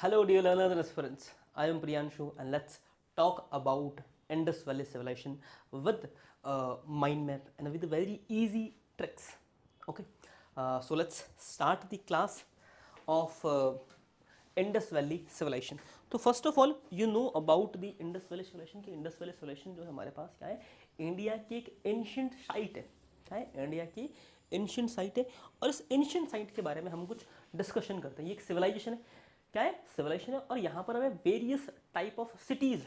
Hello, dear learners and aspirants. I am Priyanshu, and let's talk about Indus Valley Civilization with mind map and with very easy tricks. Okay, so let's start the class of Indus Valley Civilization. तो first of all you know about the Indus valley civilisation कि Indus valley civilisation जो है हमारे पास क्या है, India की एक ancient site है. क्या है? इंडिया की एंशियंट साइट है. और इस एंशियंट साइट के बारे में हम कुछ डिस्कशन करते हैं. ये एक सिविलाइजेशन है. क्या है? सिविलाइजेशन है. और यहाँ पर हमें वेरियस टाइप ऑफ सिटीज़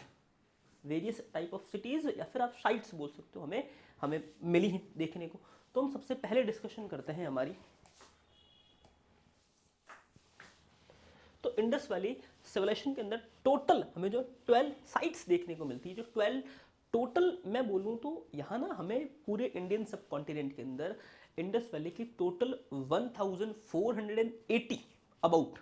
या फिर आप साइट्स बोल सकते हो, हमें हमें मिली हैं देखने को. तो हम सबसे पहले डिस्कशन करते हैं हमारी. तो इंडस वैली सिविलाइजेशन के अंदर टोटल हमें जो 12 साइट्स देखने को मिलती है. जो 12 टोटल मैं बोलूँ तो यहाँ ना हमें पूरे इंडियन सब कॉन्टिनेंट के अंदर इंडस वैली की टोटल 1480 अबाउट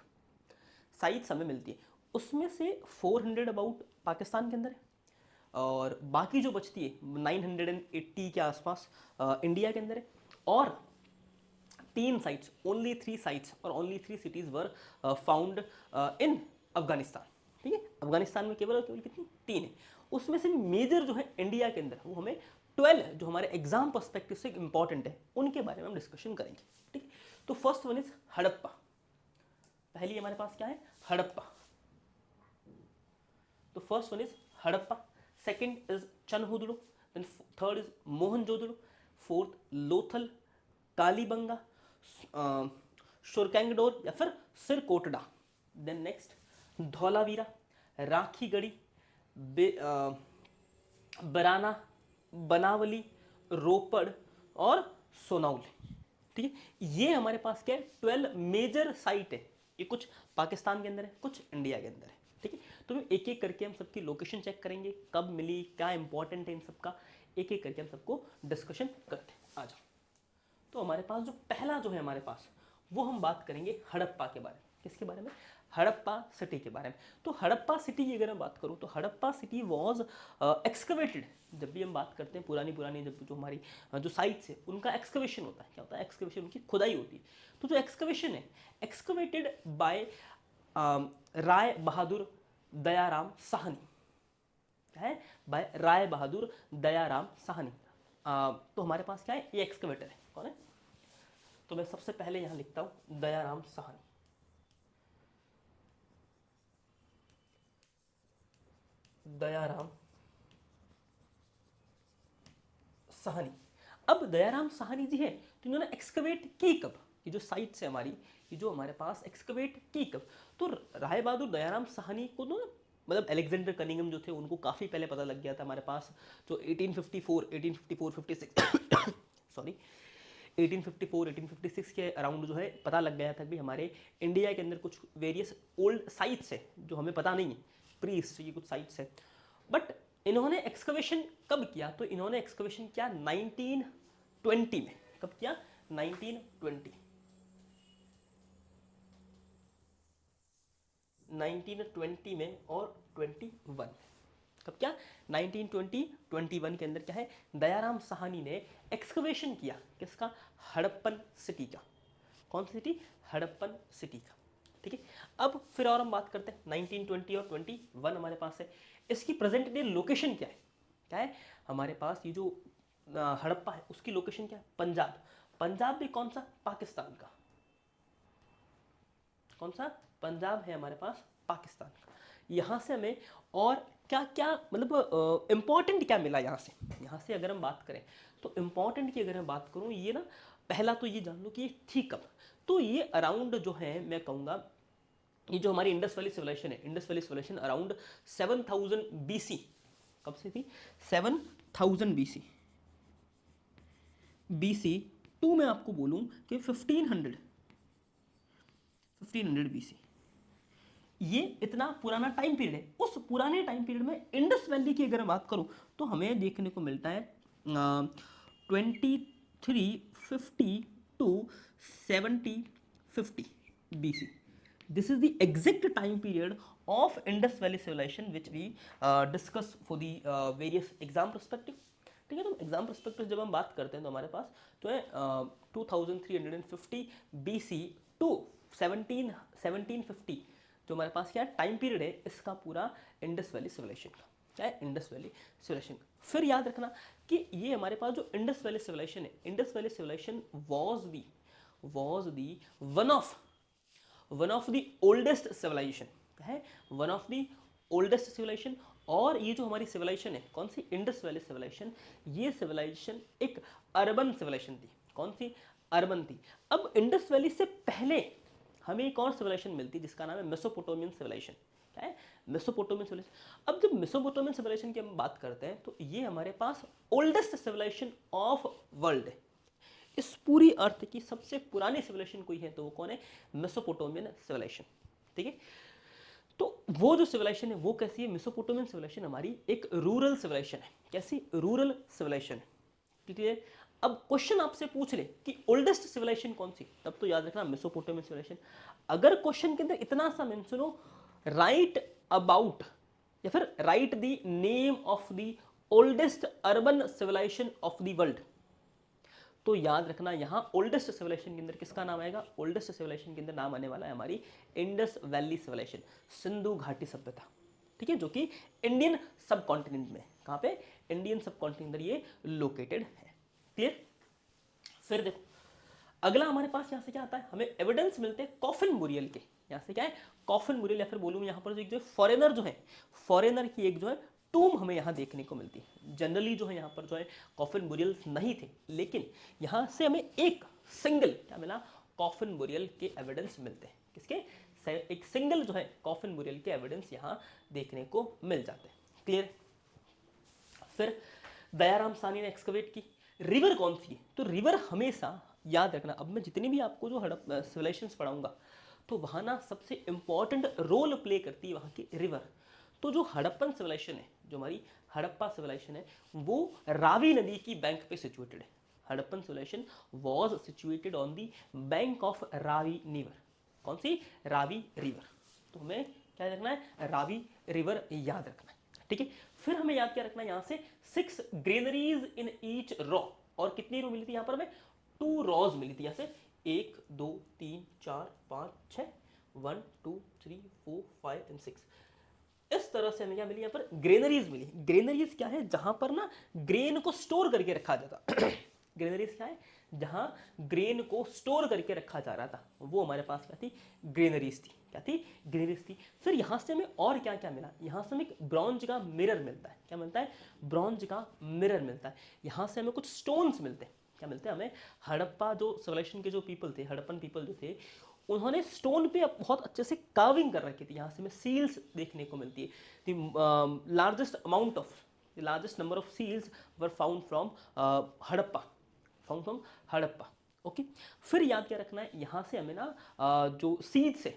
साइट्स हमें मिलती है. उसमें से 400 अबाउट पाकिस्तान के अंदर है और बाकी जो बचती है 980 के आसपास इंडिया के अंदर है. और 3 साइट्स, ओनली 3 साइट्स और only 3 cities were found in Afghanistan. ठीक है, अफगानिस्तान में केवल और केवल कितनी? 3 है. उसमें से मेजर जो है इंडिया के अंदर वो हमें 12 जो हमारे एग्जाम पर्सपेक्टिव से इंपॉर्टेंट है उनके बारे में हम डिस्कशन करेंगे. ठीक है, तो फर्स्ट वन इज हड़प्पा. पहली हमारे पास क्या है? हड़प्पा. तो first one is Harappa, second is Chanhudaro, then third is Mohenjodaro, fourth Lothal, Kalibangan, शुरकैंगडोर या फिर सिरकोटड़ा, देन नेक्स्ट धौलावीरा, राखीगढ़ी, बराना, बनावली, रोपड़ और सोनाउली. ठीक है, ये हमारे पास क्या है? 12 मेजर साइट है. ये कुछ पाकिस्तान के अंदर है, कुछ इंडिया के अंदर है. ठीक है, तो एक एक करके हम सबकी लोकेशन चेक करेंगे, कब मिली, क्या इंपॉर्टेंट है इन सबका, एक एक करके हम सबको डिस्कशन करते हैं. आ जाओ. तो हमारे पास जो पहला जो है हमारे पास वो हम बात करेंगे हड़प्पा के बारे में. किसके बारे में? हड़प्पा सिटी के बारे में. तो हड़प्पा सिटी की अगर मैं बात करूं तो हड़प्पा सिटी वॉज एक्सकवेटेड. जब भी हम बात करते हैं पुरानी पुरानी जब जो हमारी जो साइट्स है उनका एक्सकवेशन होता है. क्या होता है? एक्सकवेशन, उनकी खुदाई होती है. तो जो एक्सकवेशन है, एक्सकवेटेड बाय राय बहादुर दयाराम साहनी है, बाय राय बहादुर दयाराम साहनी. तो हमारे पास क्या है? ये एक्सकवेटर है. कौन है? तो मैं सबसे पहले यहां लिखता हूं दयाराम साहनी. दयाराम साहनी. अब दयाराम साहनी जी है तो इन्होंने एक्सकवेट की कब? ये जो साइट्स है हमारी, ये जो हमारे पास एक्सकवेट की कब? तो राय बहादुर दयाराम साहनी को तो मतलब अलेक्जेंडर कनिंगम जो थे उनको काफ़ी पहले पता लग गया था हमारे पास. जो 1856 सॉरी 1856 के अराउंड जो है पता लग गया था कि हमारे इंडिया के अंदर कुछ वेरियस ओल्ड साइट्स है जो हमें पता नहीं है, प्री हिस्ट्री की कुछ साइट्स है. बट इन्होंने एक्सकवेशन कब किया? तो इन्होंने एक्सकवेशन किया 1920 में. कब किया? 1920. 1920 में और 21. कब क्या? 1920 21 के अंदर क्या है? दयाराम साहनी ने एक्सकवेशन किया. किसका? हड़प्पन सिटी का. कौन सी सिटी? हड़प्पन सिटी का. ठीक है, अब फिर और हम बात करते हैं 1920 और 21 हमारे पास है. इसकी प्रेजेंट डे लोकेशन क्या है? क्या है हमारे पास? ये जो हड़प्पा है उसकी लोकेशन क्या है? पंजाब. पंजाब भी कौन सा? पाकिस्तान का. कौन सा? पंजाब है हमारे पास पाकिस्तान का. यहाँ से हमें और क्या क्या मतलब इम्पॉर्टेंट क्या मिला यहाँ से? यहाँ से अगर हम बात करें तो इम्पॉर्टेंट की अगर मैं बात करूँ, ये ना पहला तो ये जान लो कि ये थी कब. तो ये अराउंड जो है मैं कहूँगा, ये जो हमारी इंडस वैली सिविलाइजेशन है, Indus valley civilisation around 7000 BC. कब से थी? 7000 BC टू मैं आपको बोलूँ कि 1500 BC. ये इतना पुराना टाइम पीरियड है. उस पुराने टाइम पीरियड में इंडस वैली की अगर मैं बात करूं तो हमें देखने को मिलता है 2350 to 7050 BC. This is the exact time period of Indus valley civilisation which we discuss for the various exam perspective. ठीक है, तो एग्जाम पर्सपेक्टिव जब हम बात करते हैं तो हमारे पास तो है 2350 BC टू 1750 जो हमारे पास क्या टाइम पीरियड है इसका पूरा इंडस वैली सिविलाइजेशन का, क्या है इंडस वैली सिविलाइजेशन। फिर याद रखना कि ये हमारे पास जो इंडस वैली सिविलाइजेशन है, Indus valley civilization was the one of the oldest civilization है, one of the oldest civilization. और ये जो हमारी सिविलाइजेशन है कौन सी, इंडस वैली सिविलाइजेशन, ये सिविलाइजेशन एक अर्बन सिविलाइजेशन थी। कौन सी, अर्बन थी। अब इंडस वैली से पहले हमें एक और सिविलाइजेशन मिलती है जिसका नाम है मेसोपोटामियन सिविलाइजेशन। क्या है, मेसोपोटामियन सिविलाइजेशन। अब जब मेसोपोटामियन सिविलाइजेशन की हम बात करते हैं तो ये हमारे पास ओल्डेस्ट सिविलाइजेशन ऑफ वर्ल्ड है। इस पूरी अर्थ की सबसे पुरानी सिविलाइजेशन कोई है तो वो कौन है, मेसोपोटामियन सिविलाइजेशन। ठीक है, तो वो जो सिविलाइजेशन है वो कैसी है, मेसोपोटामियन सिविलाइजेशन हमारी एक रूरल सिविलाइजेशन है। कैसी, रूरल सिविलाइजेशन। ठीक है, अब क्वेश्चन आपसे पूछ ले कि ओल्डेस्ट सिविलाइजेशन कौन सी, तब तो याद रखना मेसोपोटामियन सिविलाइजेशन। अगर क्वेश्चन के अंदर इतना सा मेंशन हो, राइट अबाउट या फिर write the name of the oldest urban civilisation of the world, तो याद रखना यहां ओल्डेस्ट सिविलाइजेशन के अंदर किसका नाम आएगा, ओल्डेस्ट सिविलाइजेशन के अंदर नाम आने वाला है हमारी इंडस वैली सिविलाइजेशन, सिंधु घाटी सभ्यता। ठीक है, जो कि इंडियन सब कॉन्टिनेंट में, कहां पे, इंडियन सब कॉन्टिनेंट अंदर ये लोकेटेड है। क्लियर। फिर देखो अगला हमारे पास यहां से क्या आता है, हमें एविडेंस मिलते हैं कॉफिन बुरियल के। यहां से क्या है, कॉफिन बुरियल, या फिर बोलूं यहां पर जो एक जो फॉरेनर जो है, फॉरेनर की एक जो है टूम हमें यहाँ देखने को मिलती है। जनरली जो है यहाँ पर जो है कॉफिन बुरियल नहीं थे, लेकिन यहाँ से हमें एक सिंगल क्या मिला, कॉफिन बुरियल के एविडेंस मिलते हैं। किसके, एक सिंगल जो है कॉफिन बुरियल के एविडेंस यहाँ देखने को मिल जाते हैं। क्लियर। फिर दयाराम साहनी ने एक्सकवेट की। रिवर कौन सी है, तो रिवर हमेशा याद रखना, अब मैं जितनी भी आपको जो सिविलाइजेशंस पढ़ाऊंगा तो वहाँ ना सबसे इंपॉर्टेंट रोल प्ले करती है वहाँ की रिवर। तो जो हड़प्पन सिविलाइजेशन है, जो हमारी हड़प्पा सिविलाइजेशन है, वो रावी नदी की बैंक पे सिचुएटेड है। Harappan civilisation was situated on the bank of Ravi river. कौन सी, रावी रिवर। तो हमें क्या रखना है, रावी रिवर याद रखना है। ठीक है, फिर हमें याद क्या रखना है, यहाँ से 6 ग्रेनरीज इन ईच रॉ, और कितनी रो मिली थी यहाँ पर हमें, 2 रॉज मिली थी। यहाँ से 1 2 3 4 5 6, 1 2 3 4 5 एंड 6, इस तरह से हमें क्या मिली, यहाँ पर ग्रेनरीज मिली। ग्रेनरीज क्या है, जहां पर ना ग्रेन को स्टोर करके रखा जाता ग्रेनरीज क्या है, जहां ग्रेन को स्टोर करके रखा जा रहा था, वो हमारे पास क्या थी, ग्रेनरीज थी। क्या थी, ग्रेनरीज थी। फिर यहां से हमें और क्या क्या मिला, यहां से हमें एक ब्रॉन्ज का मिरर मिलता है। क्या मिलता है, ब्रॉन्ज का मिरर मिलता है। यहां से हमें कुछ स्टोन्स मिलते हैं। क्या मिलते हैं हमें, हड़प्पा जो सिविलाइजेशन के जो पीपल थे, हड़प्पन पीपल जो थे, उन्होंने स्टोन पे बहुत अच्छे से कार्विंग कर रखी थी। यहाँ से हमें सील्स देखने को मिलती है। The largest number of seals were found from Harappa. Okay, फिर याद क्या रखना है, यहाँ से हमें ना जो सीड्स है,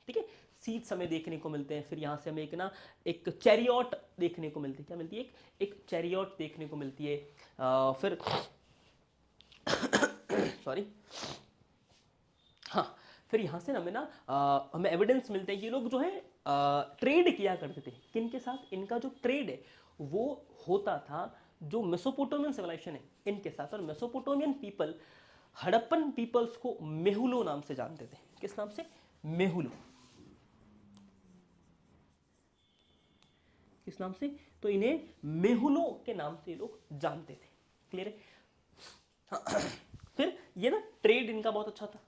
ठीक है, सीड्स हमें देखने को मिलते हैं। फिर यहाँ से हमें एक ना एक चैरियट देखने को मिलती है। क्या मिलती है, एक चैरियट देखने को मिलती है। फिर सॉरी हाँ, फिर यहाँ से हमें ना हमें एविडेंस मिलते हैं कि ये लोग जो है ट्रेड किया करते थे। किन के साथ, इनका जो ट्रेड है वो होता था जो मेसोपोटामियन सिविलाइजेशन है इनके साथ। और मेसोपोटामियन पीपल हड़प्पन पीपल्स को मेहुलो नाम से जानते थे। किस नाम से, मेहुलो। किस नाम से, तो इन्हें मेहुलो के नाम से ये लोग जानते थे। क्लियर है। हाँ। फिर ये ना ट्रेड इनका बहुत अच्छा था,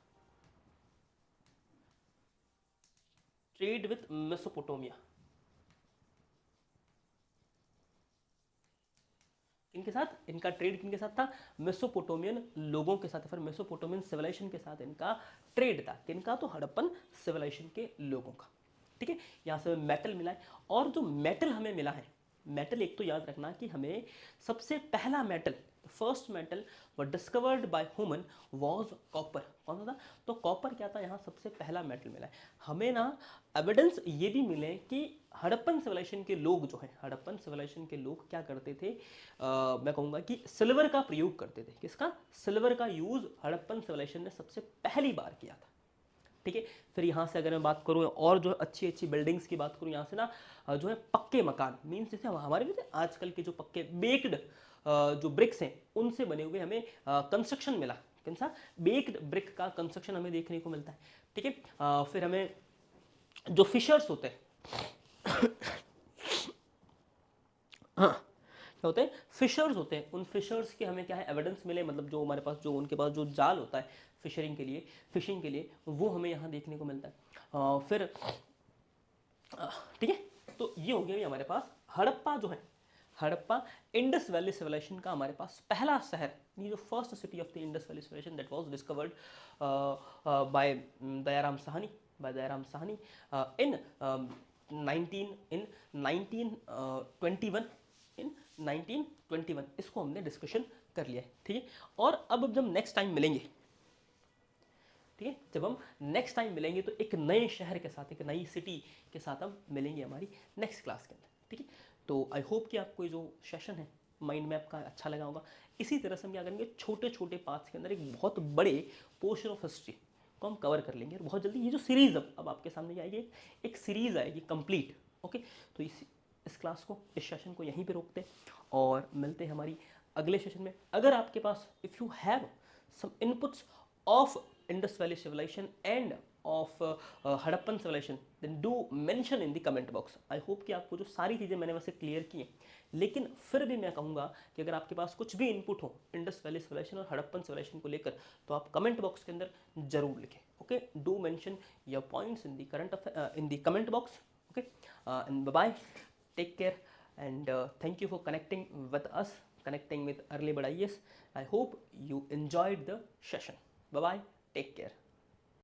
ट्रेड विथ मेसोपोटामिया। इनके साथ, इनका ट्रेड किनके साथ था, मेसोपोटामियन लोगों के साथ, फिर मेसोपोटामियन सिविलाइजेशन के साथ इनका ट्रेड था। किनका, तो हड़प्पन सिविलाइजेशन के लोगों का। ठीक है, यहाँ से मेटल मिला है। और जो मेटल हमें मिला है, मेटल एक तो याद रखना कि हमें सबसे पहला metal, first metal was discovered by human was copper. कौन सा था, तो कॉपर क्या था, यहाँ सबसे पहला मेटल मिला है। हमें ना एविडेंस ये भी मिले कि हड़प्पन सिविलाइजेशन के लोग जो है, हड़प्पन सिविलाइजेशन के लोग क्या करते थे, मैं कहूँगा कि सिल्वर का प्रयोग करते थे। किसका, सिल्वर का यूज़ हड़प्पन सिविलाइजेशन ने सबसे पहली बार किया था। ठीक है, फिर यहाँ से अगर मैं बात करूँ और जो अच्छी अच्छी बिल्डिंग्स की बात करूँ, यहाँ से ना जो है पक्के मकान, मीन्स जैसे हमारे भी आजकल के जो पक्के बेक्ड जो ब्रिक्स हैं उनसे बने हुए हमें कंस्ट्रक्शन मिला। कैसा, बेक्ड ब्रिक का कंस्ट्रक्शन हमें देखने को मिलता है। ठीक है, फिर हमें जो फिशर्स होते हैं, हाँ क्या होते हैं, फिशर्स होते हैं, उन फिशर्स के हमें क्या है एविडेंस मिले, मतलब जो हमारे पास जो उनके पास जो जाल होता है फिशिंग के लिए वो हमें यहाँ देखने को मिलता है। फिर ठीक है, तो ये हो गया भी हमारे पास हड़प्पा जो है, हड़प्पा इंडस वैली सिविलाइजेशन का हमारे पास पहला शहर, ये जो first city of the Indus valley civilization that was discovered by Dayaram Sahni, in 1921, in 1921 इसको हमने डिस्कशन कर लिया है। ठीक है, और अब जब नेक्स्ट टाइम मिलेंगे, ठीक है, जब हम नेक्स्ट टाइम मिलेंगे तो एक नए शहर के साथ, एक नई सिटी के साथ हम मिलेंगे हमारी नेक्स्ट क्लास के अंदर। ठीक है, तो आई होप कि आपको ये जो सेशन है माइंड मैप का अच्छा लगा होगा। इसी तरह से हम क्या करेंगे, छोटे छोटे पार्ट्स के अंदर एक बहुत बड़े पोर्शन ऑफ हिस्ट्री को हम कवर कर लेंगे, और बहुत जल्दी ये जो सीरीज अब आपके सामने आएगी, एक सीरीज आएगी कंप्लीट। ओके, तो इस क्लास को, इस सेशन को यहीं पे रोकते हैं और मिलते हैं हमारी अगले सेशन में। अगर आपके पास if you have some inputs of Indus Valley civilization and of Harappan civilization, then do mention in the comment box. I hope कि आपको जो सारी चीज़ें मैंने वैसे क्लियर की हैं, लेकिन फिर भी मैं कहूँगा कि अगर आपके पास कुछ भी इनपुट हो इंडस वैली सिविलाइजेशन और हड़प्पन सिविलाइजेशन को लेकर, तो आप कमेंट बॉक्स के अंदर जरूर लिखें। Okay, do mention your points in the comment box. Okay, and bye, take care, and thank you for connecting with us, connecting with Early Bird IAS. I hope you enjoyed the session. Bye bye, take care.